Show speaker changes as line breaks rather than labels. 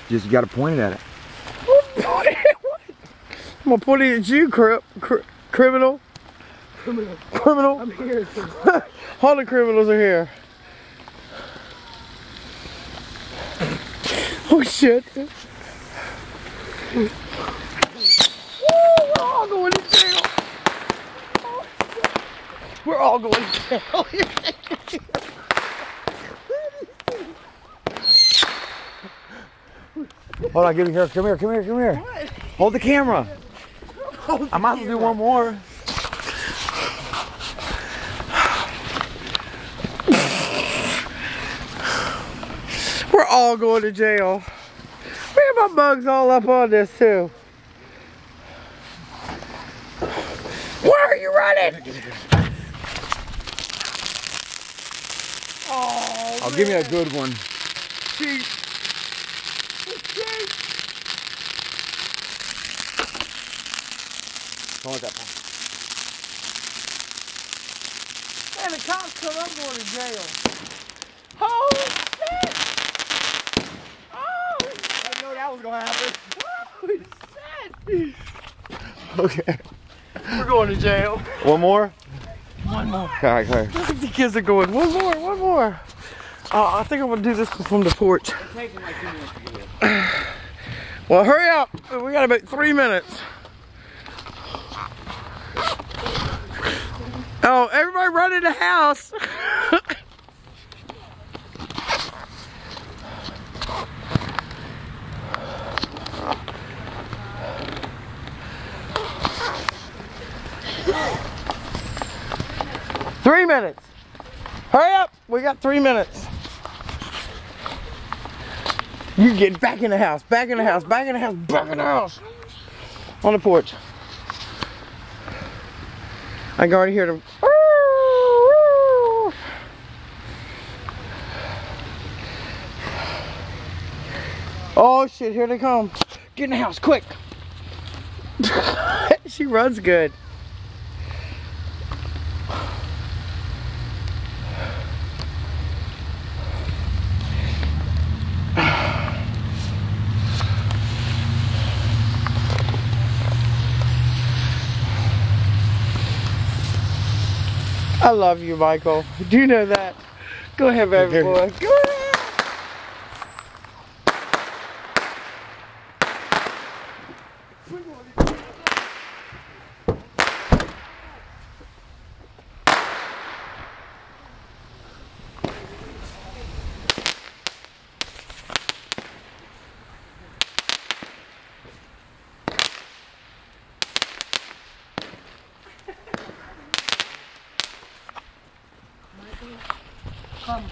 Just got to point it at it.
I'm gonna point it at you, criminal. Criminal.
I'm here.
All the criminals are here. Oh shit. Woo, we're all going to jail. Oh, we're all going to jail.
Hold on, give me here. Come here, come here, come here.
What?
Hold the camera. I might as well do one more.
We're all going to jail. Man, my bug's all up on this too. Why are you running? Oh,
I'll give me a good one.
cheat.
Don't let that pop.
Man, the cops come, I'm going to jail. Holy shit! Oh,
I didn't know that was gonna happen.
holy shit!
Okay.
We're going to jail.
One more?
One more.
All right,
I think the kids are going. One more, one more. I think I'm gonna do this from the porch.
It's taking like 2 minutes to do it.
Well, hurry up. We got about 3 minutes. Oh, everybody run in the house. Three minutes. Hurry up. We got 3 minutes. You get back in the house, back in the house, back in the house, back in the house. On the porch. I can already hear them. Oh shit, here they come. Get in the house, quick. She runs good. I love you, Michael. Do you know that? Go ahead, baby boy. Go ahead. Come.